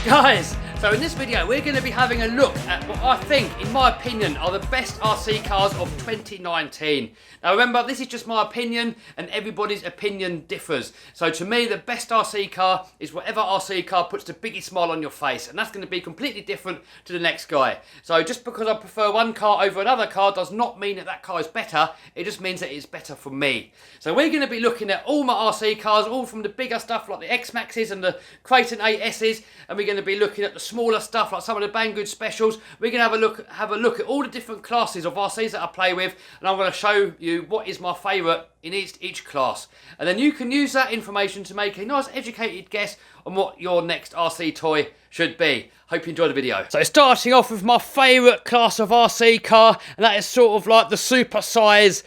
Guys, so in this video we're going to be having a look at what I think, in my opinion, are the best RC cars of 2019. Now remember, this is just my opinion and everybody's opinion differs. So to me, the best RC car is whatever RC car puts the biggest smile on your face, and that's going to be completely different to the next guy. So just because I prefer one car over another car does not mean that that car is better, it just means that it's better for me. So we're going to be looking at all my RC cars, all from the bigger stuff like the X-Maxes and the Creighton 8Ss, and we're going to be looking at the smaller stuff like some of the Banggood specials. We're going to have a look at all the different classes of RCs that I play with, and I'm going to show you what is my favourite in each class. And then you can use that information to make a nice educated guess on what your next RC toy should be. Hope you enjoy the video. So starting off with my favourite class of RC car, and that is sort of like the super size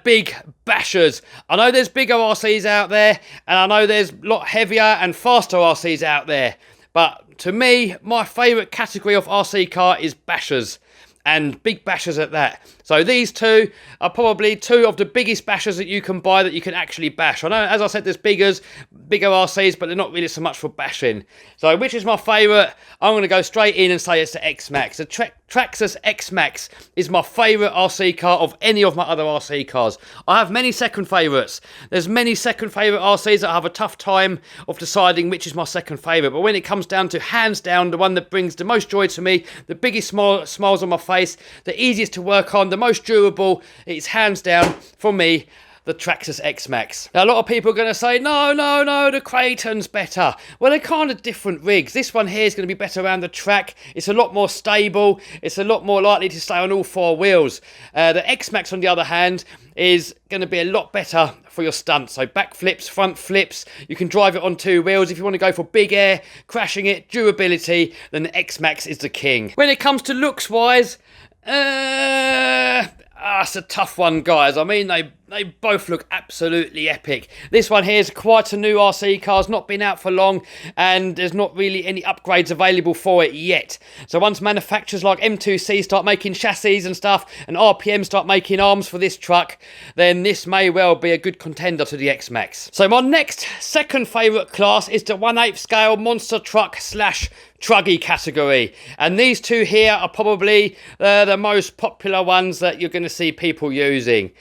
big bashers. I know there's bigger RCs out there, and I know there's a lot heavier and faster RCs out there, but to me, my favourite category of RC car is bashers, and big bashers at that. So these two are probably two of the biggest bashers that you can buy that you can actually bash. I know, as I said, there's bigger RCs, but they're not really so much for bashing. So which is my favourite? I'm going to go straight in and say it's the X-Maxx. The Traxxas X Max is my favourite RC car of any of my other RC cars. I have many second favourites. There's many second favourite RCs that I have a tough time of deciding which is my second favourite. But when it comes down to, hands down, the one that brings the most joy to me, the biggest smiles on my face, the easiest to work on, the most durable, it's hands down, for me, the Traxxas X Max. Now, a lot of people are going to say, no, the Creighton's better. Well, they're kind of different rigs. This one here is going to be better around the track. It's a lot more stable. It's a lot more likely to stay on all four wheels. The X Max, on the other hand, is going to be a lot better for your stunts. So back flips, front flips, you can drive it on two wheels. If you want to go for big air, crashing it, durability, then the X Max is the king. When it comes to looks wise, it's a tough one, guys. I mean, they both look absolutely epic. This one here is quite a new RC car. It's not been out for long, and there's not really any upgrades available for it yet. So once manufacturers like M2C start making chassis and stuff, and RPM start making arms for this truck, then this may well be a good contender to the X-Maxx. So my next second favourite class is the 1/8 scale monster truck slash truggy category, and these two here are probably the most popular ones that you're going to see people using.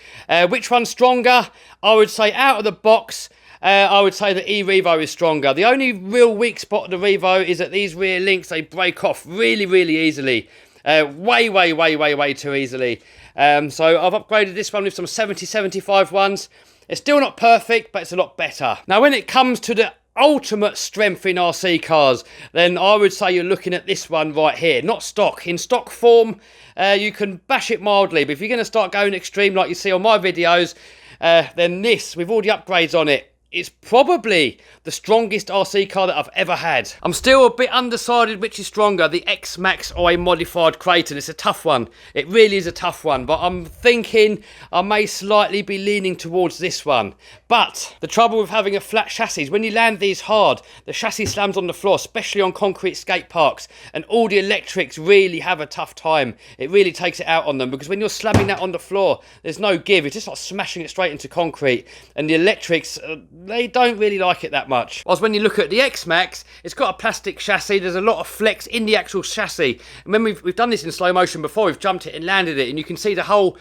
Which one's stronger? I would say out of the box, I would say the E-Revo is stronger. The only real weak spot of the Revo is that these rear links, they break off really easily. Way too easily. So I've upgraded this one with some 70-75 ones. It's still not perfect, but it's a lot better. Now, when it comes to the ultimate strength in RC cars, then I would say you're looking at this one right here. Not stock. In stock form, you can bash it mildly, but if you're going to start going extreme like you see on my videos, then this, with all the upgrades on it, it's probably the strongest RC car that I've ever had. I'm still a bit undecided which is stronger, the X-Maxx or a modified Creighton. It's a tough one. It really is a tough one, but I'm thinking I may slightly be leaning towards this one. But the trouble with having a flat chassis is when you land these hard, the chassis slams on the floor, especially on concrete skate parks, and all the electrics really have a tough time. It really takes it out on them, because when you're slamming that on the floor, there's no give. It's just like smashing it straight into concrete, and the electrics, they don't really like it that much. Whilst when you look at the X-Maxx, it's got a plastic chassis. There's a lot of flex in the actual chassis. And when we've done this in slow motion before, we've jumped it and landed it, and you can see the whole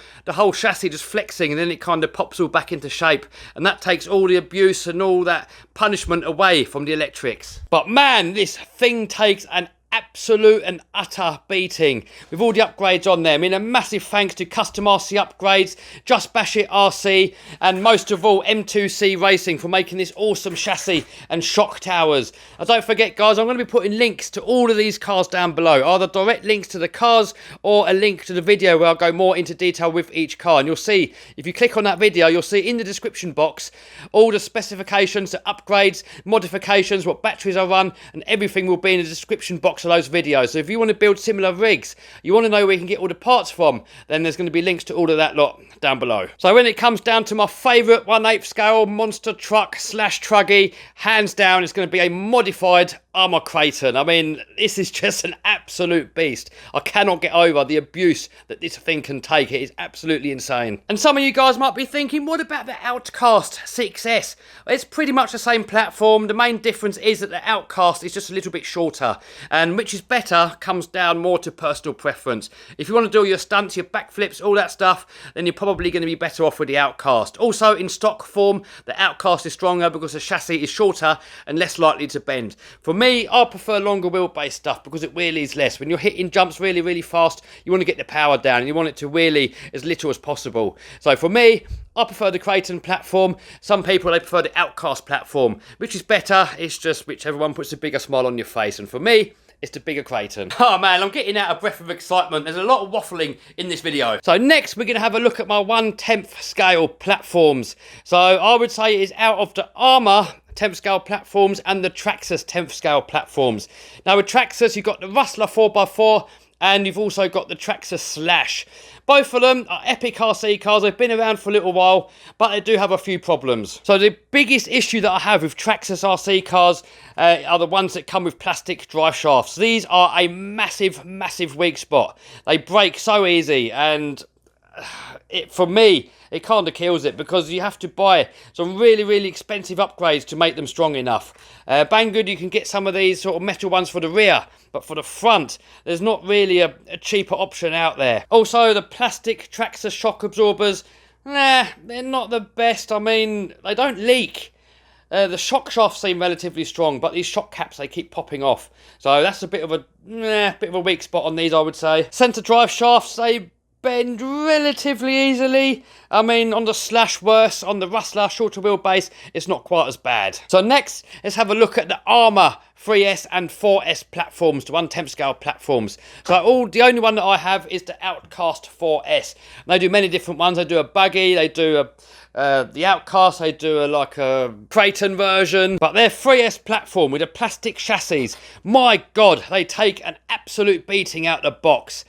chassis just flexing, and then it kind of pops all back into shape, and that takes all the abuse and all that punishment away from the electrics. But man, this thing takes an absolute and utter beating with all the upgrades on there. I mean, a massive thanks to Custom RC Upgrades, Just Bash It RC, and most of all M2C Racing for making this awesome chassis and shock towers. And don't forget, guys, I'm going to be putting links to all of these cars down below, either direct links to the cars or a link to the video where I'll go more into detail with each car. And you'll see, if you click on that video, you'll see in the description box all the specifications, the upgrades, modifications, what batteries I run, and everything will be in the description box of those videos. So if you want to build similar rigs, you want to know where you can get all the parts from, then there's going to be links to all of that lot down below. So when it comes down to my favourite 1/8 scale monster truck slash truggy, hands down it's going to be a modified Armour Kraton. I mean, this is just an absolute beast. I cannot get over the abuse that this thing can take. It is absolutely insane. And some of you guys might be thinking, what about the Outcast 6S? It's pretty much the same platform. The main difference is that the Outcast is just a little bit shorter, and which is better comes down more to personal preference. If you want to do all your stunts, your backflips, all that stuff, then you're probably going to be better off with the Outcast. Also, in stock form, the Outcast is stronger because the chassis is shorter and less likely to bend. For me, I prefer longer wheelbase stuff because it wheelies less. When you're hitting jumps really, really fast, you want to get the power down and you want it to wheelie as little as possible. So for me, I prefer the Kraton platform. Some people, they prefer the Outcast platform. Which is better, it's just whichever one puts a bigger smile on your face. And for me, it's the bigger Kraton. Oh man, I'm getting out of breath of excitement. There's a lot of waffling in this video. So next, we're going to have a look at my 1/10th scale platforms. So I would say it is out of the Armour 10th scale platforms and the Traxxas 10th scale platforms. Now with Traxxas, you've got the Rustler 4x4 and you've also got the Traxxas Slash. Both of them are epic RC cars. They've been around for a little while, but they do have a few problems. So the biggest issue that I have with Traxxas RC cars are the ones that come with plastic drive shafts. These are a massive, massive weak spot. They break so easy, and for me, it kind of kills it because you have to buy some really, really expensive upgrades to make them strong enough. Banggood, you can get some of these sort of metal ones for the rear, but for the front, there's not really a cheaper option out there. Also, the plastic Traxxas shock absorbers, nah, they're not the best. I mean, they don't leak. The shock shafts seem relatively strong, but these shock caps, they keep popping off. So that's a bit of a weak spot on these, I would say. Centre drive shafts, they bend relatively easily. I mean, on the Slash worse, on the Rustler shorter wheelbase, it's not quite as bad. So next, let's have a look at the Armour 3S and 4S platforms, the 1/10th scale platforms. So the only one that I have is the Outcast 4S. And they do many different ones. They do a buggy, they do the Outcast, they do like a Kraton version, but their 3S platform with a plastic chassis, my God, they take an absolute beating out the box.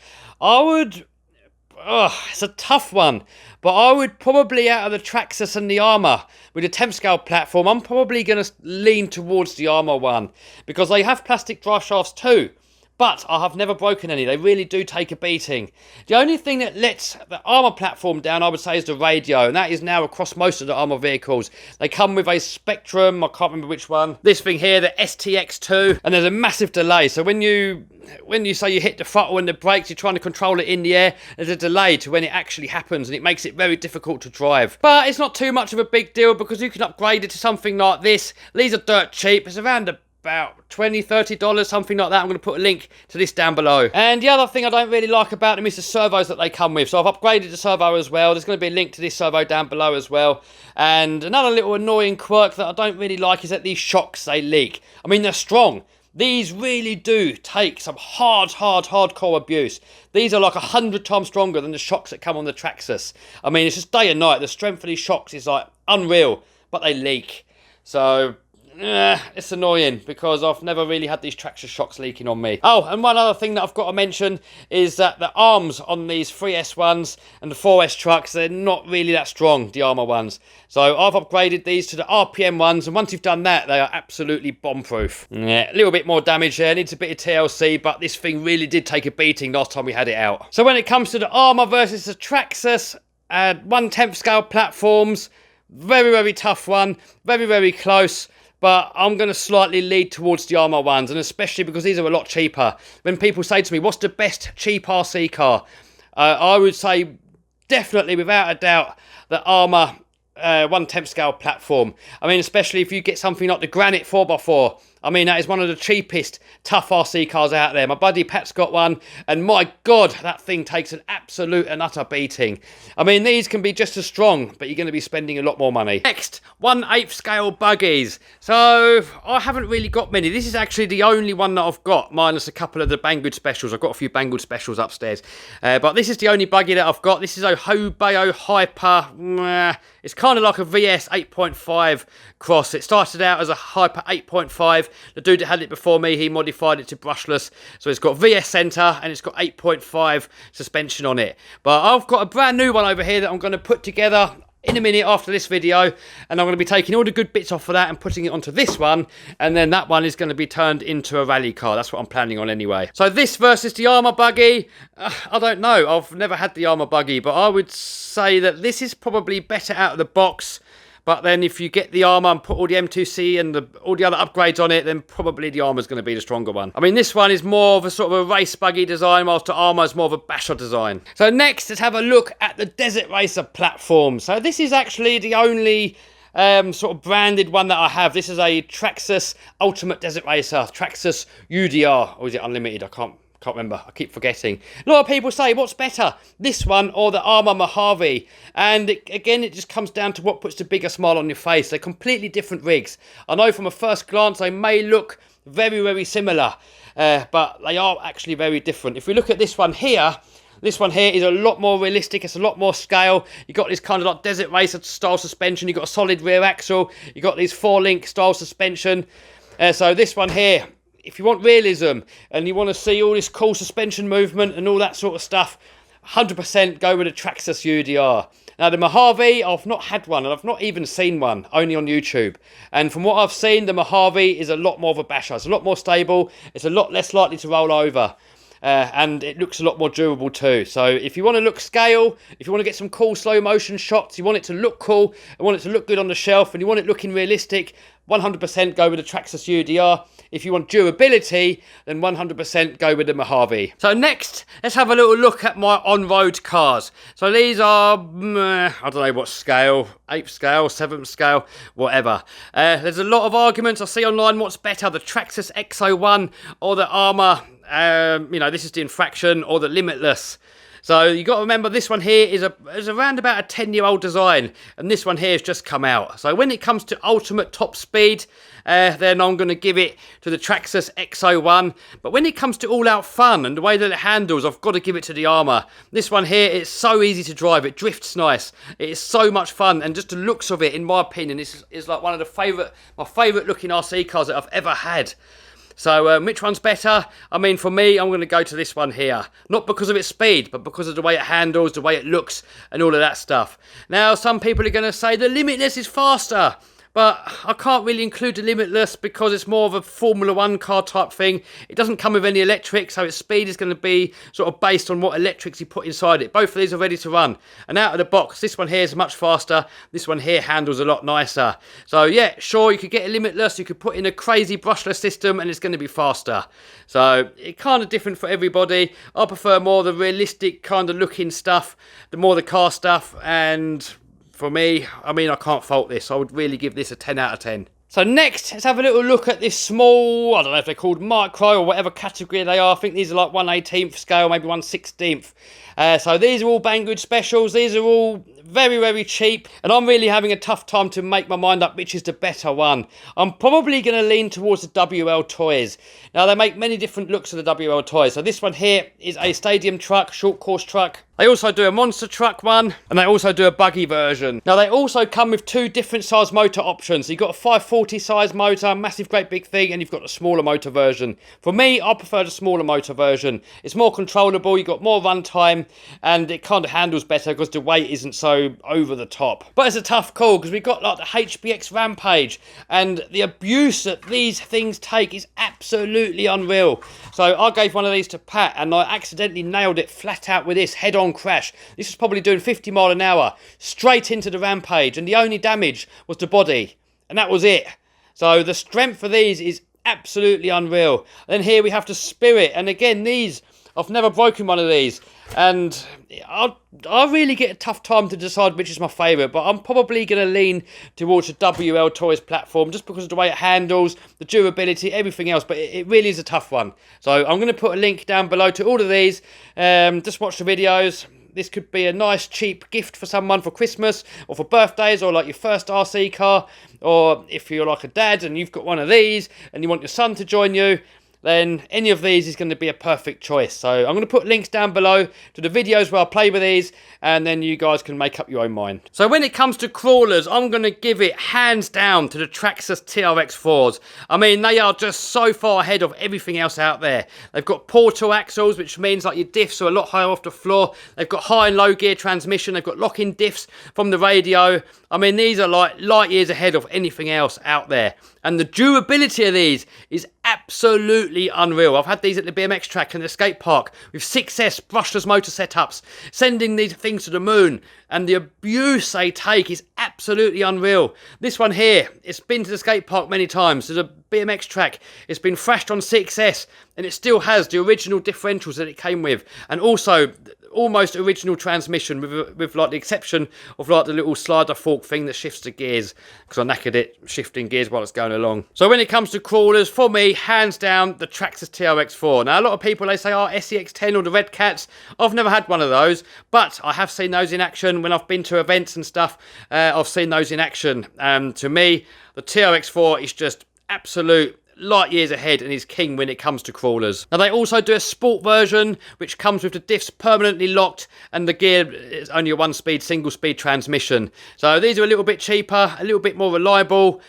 It's a tough one, but I would probably, out of the Traxxas and the Armour, with the 10th scale platform, I'm probably going to lean towards the Armour one, because they have plastic drive shafts too, but I have never broken any. They really do take a beating. The only thing that lets the Armour platform down, I would say, is the radio, and that is now across most of the Armour vehicles. They come with a Spectrum, I can't remember which one. This thing here, the STX2, and there's a massive delay. So when you say you hit the throttle and the brakes, you're trying to control it in the air, there's a delay to when it actually happens, and it makes it very difficult to drive. But it's not too much of a big deal because you can upgrade it to something like this. These are dirt cheap. It's around about $20, $30, something like that. I'm going to put a link to this down below. And the other thing I don't really like about them is the servos that they come with. So I've upgraded the servo as well. There's going to be a link to this servo down below as well. And another little annoying quirk that I don't really like is that these shocks, they leak. I mean, they're strong. These really do take some hardcore abuse. These are like 100 times stronger than the shocks that come on the Traxxas. I mean, it's just day and night. The strength of these shocks is like unreal, but they leak. So it's annoying because I've never really had these Traxxas shocks leaking on me. Oh, and one other thing that I've got to mention is that the arms on these 3S ones and the 4S trucks, they're not really that strong, the Armour ones. So I've upgraded these to the RPM ones, and once you've done that, they are absolutely bomb-proof. Yeah, a little bit more damage there, needs a bit of TLC, but this thing really did take a beating last time we had it out. So when it comes to the Armour versus the Traxxas, 1/10th scale platforms, very, very tough one, very, very close. But I'm going to slightly lead towards the Armour ones, and especially because these are a lot cheaper. When people say to me, what's the best cheap RC car? I would say definitely, without a doubt, the Armour 1/10th scale platform. I mean, especially if you get something like the Granite 4x4. I mean, that is one of the cheapest tough RC cars out there. My buddy Pat's got one, and my God, that thing takes an absolute and utter beating. I mean, these can be just as strong, but you're going to be spending a lot more money. Next, 1/8 scale buggies. So, I haven't really got many. This is actually the only one that I've got, minus a couple of the Banggood specials. I've got a few Banggood specials upstairs. But this is the only buggy that I've got. This is a Hbx Hyper. It's kind of like a VS 8.5 cross. It started out as a Hyper 8.5. The dude that had it before me, he modified it to brushless. So it's got VS centre and it's got 8.5 suspension on it. But I've got a brand new one over here that I'm going to put together. in a minute after this video, and I'm going to be taking all the good bits off of that and putting it onto this one, and then that one is going to be turned into a rally car. That's what I'm planning on anyway. So this versus the armour buggy, I don't know. I've never had the armour buggy, but I would say that this is probably better out of the box. But then if you get the armour and put all the M2C and all the other upgrades on it, then probably the armour is going to be the stronger one. I mean, this one is more of a sort of a race buggy design, whilst the armour is more of a basher design. So next, let's have a look at the Desert Racer platform. So this is actually the only sort of branded one that I have. This is a Traxxas Ultimate Desert Racer, Traxxas UDR, or is it Unlimited? I can't remember. I keep forgetting. A lot of people say, what's better, this one or the Armour Mojave? And again, it just comes down to what puts the bigger smile on your face. They're completely different rigs. I know from a first glance they may look very, very similar, but they are actually very different. If we look at this one here is a lot more realistic. It's a lot more scale. You've got this kind of like Desert Racer style suspension. You've got a solid rear axle. You've got these 4-link style suspension. So this one here, if you want realism and you want to see all this cool suspension movement and all that sort of stuff, 100% go with the Traxxas UDR. Now the Mojave, I've not had one and I've not even seen one, only on YouTube. And from what I've seen, the Mojave is a lot more of a basher. It's a lot more stable. It's a lot less likely to roll over. And it looks a lot more durable too. So if you want to look scale, if you want to get some cool slow motion shots, you want it to look cool, you want it to look good on the shelf, and you want it looking realistic, 100% go with the Traxxas UDR. If you want durability, then 100% go with the Mojave. So next, let's have a little look at my on-road cars. So these are, I don't know what scale, 8th scale, 7th scale, whatever. There's a lot of arguments I see online, what's better, the Traxxas X01 or the Armour, you know, this is the Infraction, or the Limitless. So you got to remember, this one here is around about a 10-year-old design, and this one here has just come out. So when it comes to ultimate top speed, then I'm going to give it to the Traxxas X01. But when it comes to all-out fun and the way that it handles, I've got to give it to the Armour. This one here, it's so easy to drive. It drifts nice. It is so much fun, and just the looks of it, in my opinion, is like one of my favourite looking RC cars that I've ever had. So which one's better? I mean, for me, I'm going to go to this one here. Not because of its speed, but because of the way it handles, the way it looks, and all of that stuff. Now, some people are going to say the Limitless is faster. But I can't really include the Limitless because it's more of a Formula 1 car type thing. It doesn't come with any electric, so its speed is going to be sort of based on what electrics you put inside it. Both of these are ready to run. And out of the box, this one here is much faster. This one here handles a lot nicer. So yeah, sure, you could get a Limitless. You could put in a crazy brushless system and it's going to be faster. So it's kind of different for everybody. I prefer more the realistic kind of looking stuff, the more the car stuff, and for me, I mean, I can't fault this. I would really give this a 10 out of 10. So next, let's have a little look at this small, I don't know if they're called micro or whatever category they are. I think these are like 1/18th scale, maybe 1/16th. So these are all Banggood specials. These are all very, very cheap. And I'm really having a tough time to make my mind up which is the better one. I'm probably going to lean towards the Wltoys. Now, they make many different looks of the Wltoys. So this one here is a stadium truck, short course truck. They also do a monster truck one, and they also do a buggy version. Now, they also come with 2 different size motor options. So you've got a 540 size motor, massive, great big thing, and you've got a smaller motor version. For me, I prefer the smaller motor version. It's more controllable, you've got more run time, and it kind of handles better because the weight isn't so over the top. But it's a tough call because we've got like the Hbx Rampage, and the abuse that these things take is absolutely unreal. So I gave one of these to Pat, and I accidentally nailed it flat out with this head-on crash. This was probably doing 50 mile an hour straight into the Rampage, and the only damage was the body, and that was it. So the strength for these is absolutely unreal. And then here we have the Spirit, and again, these, I've never broken one of these, and I really get a tough time to decide which is my favourite, but I'm probably going to lean towards the Wltoys platform just because of the way it handles, the durability, everything else, but it really is a tough one. So I'm going to put a link down below to all of these. Just watch the videos. This could be a nice cheap gift for someone for Christmas or for birthdays, or like your first RC car, or if you're like a dad and you've got one of these and you want your son to join you, then any of these is going to be a perfect choice. So I'm going to put links down below to the videos where I play with these, and then you guys can make up your own mind. So when it comes to crawlers, I'm going to give it hands down to the Traxxas TRX4s. I mean, they are just so far ahead of everything else out there. They've got portal axles, which means like your diffs are a lot higher off the floor. They've got high and low gear transmission. They've got lock-in diffs from the radio. I mean, these are like light years ahead of anything else out there. And the durability of these is absolutely unreal. I've had these at the BMX track and the skate park with 6S brushless motor setups, sending these things to the moon. And the abuse they take is absolutely unreal. This one here, it's been to the skate park many times. To the BMX track, it's been thrashed on 6S, and it still has the original differentials that it came with. And also, almost original transmission with like the exception of like the little slider fork thing that shifts the gears, because I knackered it shifting gears while it's going along. So when it comes to crawlers, for me, hands down, the Traxxas TRX4. Now a lot of people, they say, oh, SEX10 or the Red Cats. I've never had one of those, but I have seen those in action when I've been to events and stuff. I've seen those in action. To me, the TRX4 is just absolute light years ahead and is king when it comes to crawlers. Now they also do a sport version which comes with the diffs permanently locked, and the gear is only a 1-speed single speed transmission. So these are a little bit cheaper, a little bit more reliable.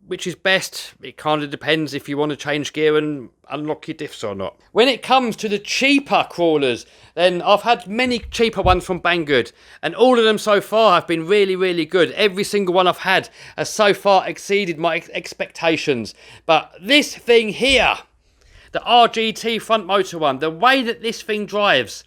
Which is best? It kind of depends if you want to change gear and unlock your diffs or not. When it comes to the cheaper crawlers, then I've had many cheaper ones from Banggood, and all of them so far have been really, really good. Every single one I've had has so far exceeded my expectations. But this thing here, the RGT front motor one, the way that this thing drives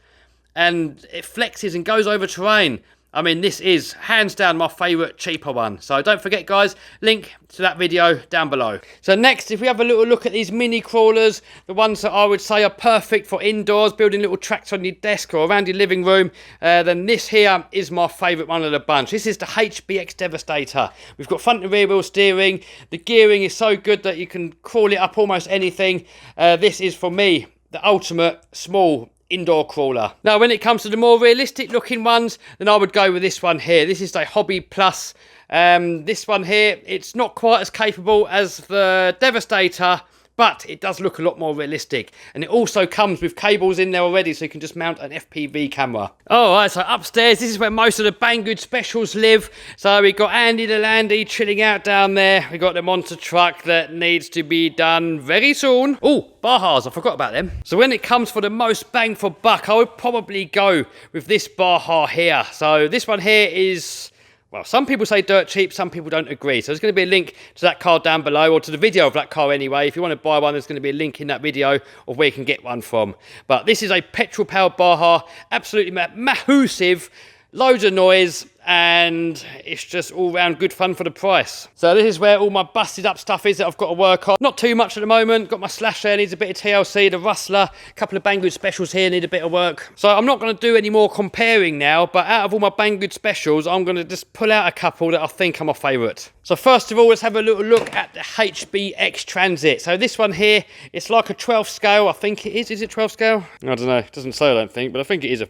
and it flexes and goes over terrain, I mean, this is hands down my favourite cheaper one. So don't forget, guys, link to that video down below. So next, if we have a little look at these mini crawlers, the ones that I would say are perfect for indoors, building little tracks on your desk or around your living room, then this here is my favourite one of the bunch. This is the Hbx Devastator. We've got front and rear wheel steering. The gearing is so good that you can crawl it up almost anything. This is, for me, the ultimate small indoor crawler. Now when it comes to the more realistic looking ones, then I would go with this one here. This is the Hobby Plus. This one here, it's not quite as capable as the Devastator, but it does look a lot more realistic. And it also comes with cables in there already, so you can just mount an FPV camera. Alright, so upstairs, this is where most of the Banggood specials live. So we got Andy the Landy chilling out down there. We got the monster truck that needs to be done very soon. Oh, Bajas, I forgot about them. So when it comes for the most bang for buck, I would probably go with this Baja here. So this one here is, well, some people say dirt cheap, some people don't agree. So there's going to be a link to that car down below, or to the video of that car anyway. If you want to buy one, there's going to be a link in that video of where you can get one from. But this is a petrol-powered Baja, absolutely massive, loads of noise, and it's just all-round good fun for the price. So this is where all my busted up stuff is that I've got to work on. Not too much at the moment. Got my Slash there, needs a bit of TLC. The Rustler, a couple of Banggood specials here need a bit of work. So I'm not going to do any more comparing now, but out of all my Banggood specials, I'm going to just pull out a couple that I think are my favourite. So first of all, let's have a little look at the Hbx Transit. So this one here, it's like a 12 scale. I think it is. Is it 12 scale? I don't know. It doesn't say, I don't think, but I think it is a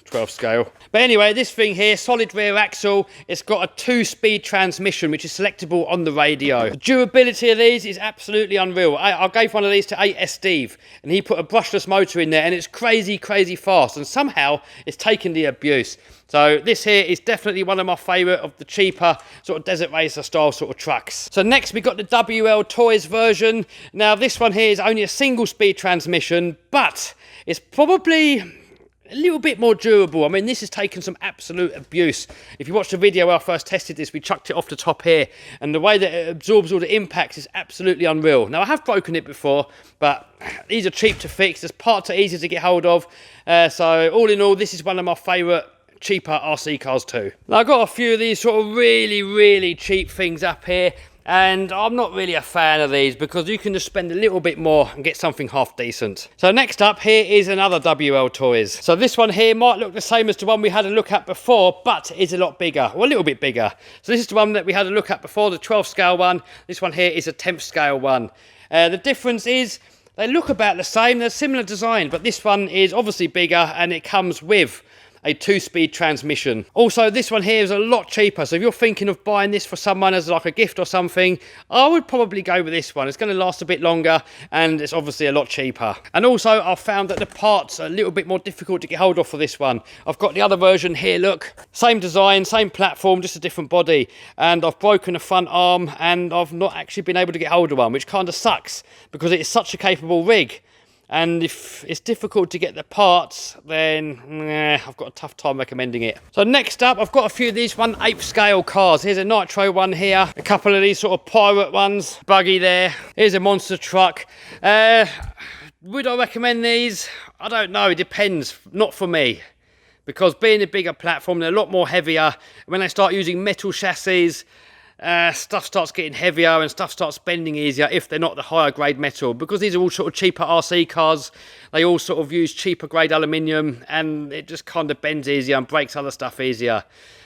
12 scale. But anyway, this thing here, solid rear axle. It's got a 2-speed transmission, which is selectable on the radio. The durability of these is absolutely unreal. I gave one of these to 8S Steve, and he put a brushless motor in there, and it's crazy, crazy fast, and somehow it's taken the abuse. So this here is definitely one of my favourite of the cheaper sort of desert racer style sort of trucks. So next we got the Wltoys version. Now this one here is only a single speed transmission, but it's probably a little bit more durable. I mean, this has taken some absolute abuse. If you watch the video where I first tested this, we chucked it off the top here, and the way that it absorbs all the impacts is absolutely unreal. Now, I have broken it before, but these are cheap to fix. There's parts are easy to get hold of. So all in all, this is one of my favourite cheaper RC cars too. Now, I've got a few of these sort of really, really cheap things up here, and I'm not really a fan of these because you can just spend a little bit more and get something half decent. So next up here is another Wltoys. So this one here might look the same as the one we had a look at before, but is a lot bigger, or a little bit bigger. So this is the one that we had a look at before, the 12 scale one. This one here is a 10th scale one. The difference is they look about the same. They're similar design, but this one is obviously bigger, and it comes with a 2-speed transmission. Also, this one here is a lot cheaper, so if you're thinking of buying this for someone as like a gift or something, I would probably go with this one. It's going to last a bit longer, and it's obviously a lot cheaper. And also, I've found that the parts are a little bit more difficult to get hold of for this one. I've got the other version here, look. Same design, same platform, just a different body. And I've broken a front arm, and I've not actually been able to get hold of one, which kind of sucks, because it is such a capable rig. And if it's difficult to get the parts, then I've got a tough time recommending it. So next up, I've got a few of these 1/8 scale cars. Here's a nitro one here. A couple of these sort of pirate ones. Buggy there. Here's a monster truck. Would I recommend these? I don't know. It depends. Not for me. Because being a bigger platform, they're a lot more heavier. When they start using metal chassis, stuff starts getting heavier and stuff starts bending easier if they're not the higher grade metal. Because these are all sort of cheaper RC cars, they all sort of use cheaper grade aluminium, and it just kind of bends easier and breaks other stuff easier.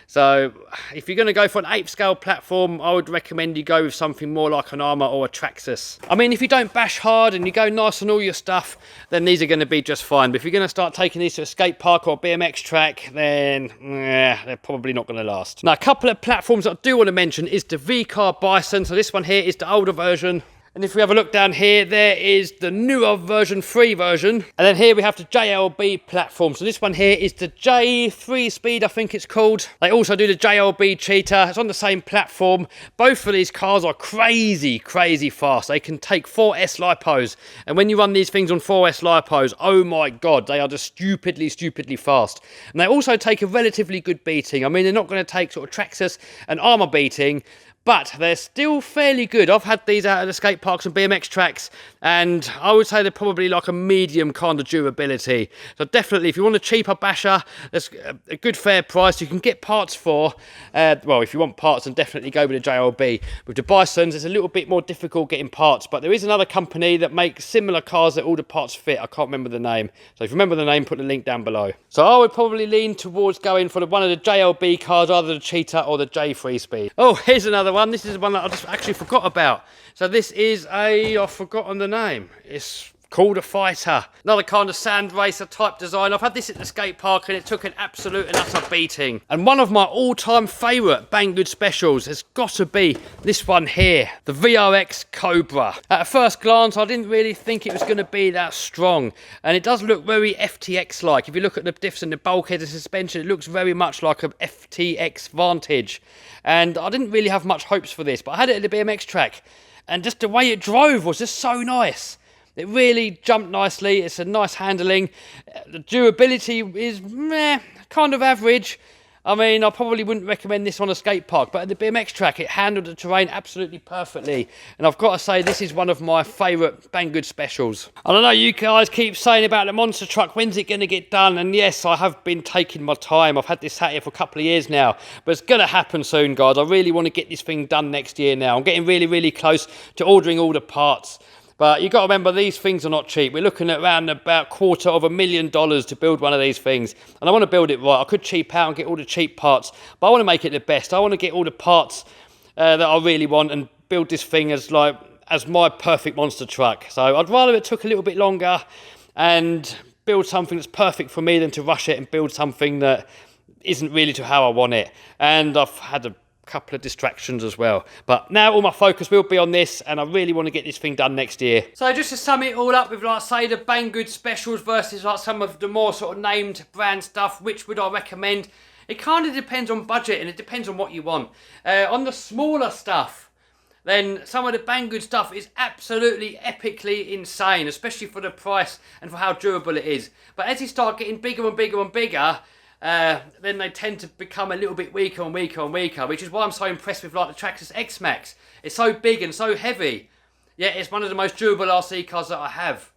So if you're going to go for an 8 scale platform, I would recommend you go with something more like an Armour or a Traxxas. I mean, if you don't bash hard and you go nice on all your stuff, then these are going to be just fine. But if you're going to start taking these to a skate park or a BMX track, then they're probably not going to last. Now, a couple of platforms that I do want to mention is the V-Car Bison. So this one here is the older version. And if we have a look down here, there is the newer version, 3 version. And then here we have the JLB platform. So this one here is the J3 speed, I think it's called. They also do the JLB Cheetah. It's on the same platform. Both of these cars are crazy, crazy fast. They can take 4S lipos. And when you run these things on 4S lipos, oh my God, they are just stupidly, stupidly fast. And they also take a relatively good beating. I mean, they're not going to take sort of Traxxas and Armour beating, but they're still fairly good. I've had these out at the skate parks and BMX tracks, and I would say they're probably like a medium kind of durability. So definitely, if you want a cheaper basher, that's a good fair price. You can get parts for, well, if you want parts, then definitely go with the JLB. With the Bisons, it's a little bit more difficult getting parts, but there is another company that makes similar cars that all the parts fit. I can't remember the name. So if you remember the name, put the link down below. So I would probably lean towards going for one of the JLB cars, either the Cheetah or the J3 speed. Oh, here's another one. This is one that I just actually forgot about. So this is I've forgotten the name. It's called a Fighter. Another kind of sand racer type design. I've had this at the skate park and it took an absolute and utter beating. And one of my all-time favourite Banggood specials has got to be this one here, the VRX Cobra. At first glance, I didn't really think it was going to be that strong. And it does look very FTX-like. If you look at the diffs and the bulkhead and suspension, it looks very much like a FTX Vantage. And I didn't really have much hopes for this, but I had it at the BMX track. And just the way it drove was just so nice. It really jumped nicely. It's a nice handling. The durability is kind of average. I mean, I probably wouldn't recommend this on a skate park, but at the BMX track, it handled the terrain absolutely perfectly. And I've got to say, this is one of my favourite Banggood specials. I don't know, you guys keep saying about the monster truck, when's it going to get done? And yes, I have been taking my time. I've had this hat here for a couple of years now, but it's going to happen soon, guys. I really want to get this thing done next year now. I'm getting really, really close to ordering all the parts. But you've got to remember, these things are not cheap. We're looking at around about $250,000 to build one of these things. And I want to build it right. I could cheap out and get all the cheap parts, but I want to make it the best. I want to get all the parts that I really want and build this thing as my perfect monster truck. So I'd rather it took a little bit longer and build something that's perfect for me than to rush it and build something that isn't really to how I want it. And I've had a couple of distractions as well, but now all my focus will be on this, and I really want to get this thing done next year. So just to sum it all up with, like, say, the Banggood specials versus like some of the more sort of named brand stuff, which would I recommend? It kind of depends on budget, and it depends on what you want. On the smaller stuff, then some of the Banggood stuff is absolutely epically insane, especially for the price and for how durable it is. But as you start getting bigger and bigger and bigger, then they tend to become a little bit weaker and weaker and weaker, which is why I'm so impressed with like the Traxxas X Max. It's so big and so heavy, yet it's one of the most durable RC cars that I have.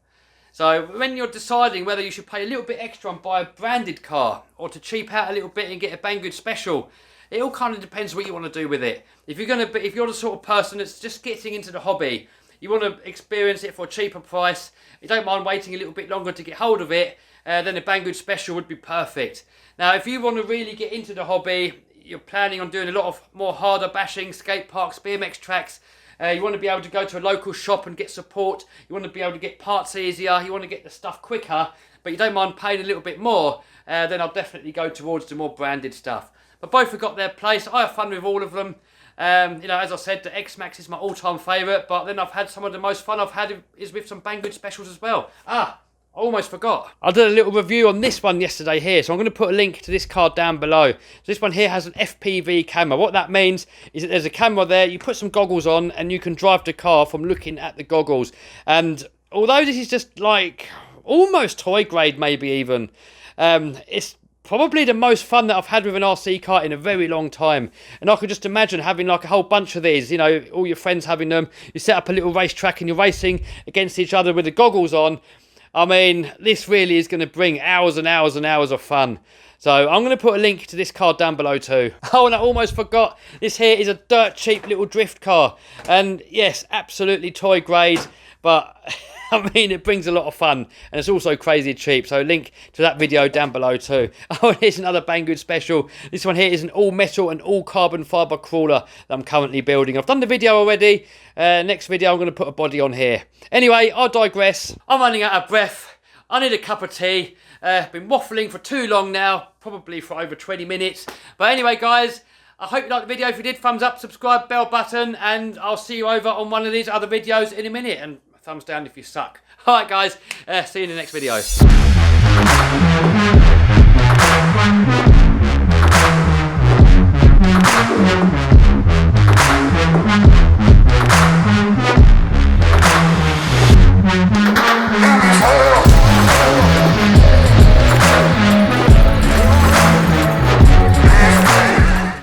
So when you're deciding whether you should pay a little bit extra and buy a branded car, or to cheap out a little bit and get a Banggood special, it all kind of depends what you want to do with it. If you're the sort of person that's just getting into the hobby, you want to experience it for a cheaper price, you don't mind waiting a little bit longer to get hold of it, then a Banggood special would be perfect. Now, if you want to really get into the hobby, you're planning on doing a lot of more harder bashing, skate parks, BMX tracks, You want to be able to go to a local shop and get support. You want to be able to get parts easier. You want to get the stuff quicker, but you don't mind paying a little bit more, then I'll definitely go towards the more branded stuff. But both have got their place. I have fun with all of them. You know, as I said, the X-maxx is my all-time favourite, but then I've had some of the most fun I've had is with some Banggood specials as well. I almost forgot. I did a little review on this one yesterday here, so I'm going to put a link to this card down below. So this one here has an FPV camera. What that means is that there's a camera there, you put some goggles on, and you can drive the car from looking at the goggles. And although this is just like almost toy grade, maybe even, it's probably the most fun that I've had with an RC car in a very long time. And I could just imagine having like a whole bunch of these, you know, all your friends having them. You set up a little racetrack and you're racing against each other with the goggles on. I mean, this really is going to bring hours and hours and hours of fun. So I'm going to put a link to this car down below too. Oh, and I almost forgot, this here is a dirt cheap little drift car. And yes, absolutely toy grade, but I mean, it brings a lot of fun, and it's also crazy cheap, so link to that video down below too. Oh, and here's another Banggood special. This one here is an all metal and all carbon fibre crawler that I'm currently building. I've done the video already. Next video I'm going to put a body on here. Anyway, I digress. I'm running out of breath. I need a cup of tea. Been waffling for too long now, probably for over 20 minutes. But anyway, guys, I hope you liked the video. If you did, thumbs up, subscribe, bell button, and I'll see you over on one of these other videos in a minute. And thumbs down if you suck. Alright guys, see you in the next video.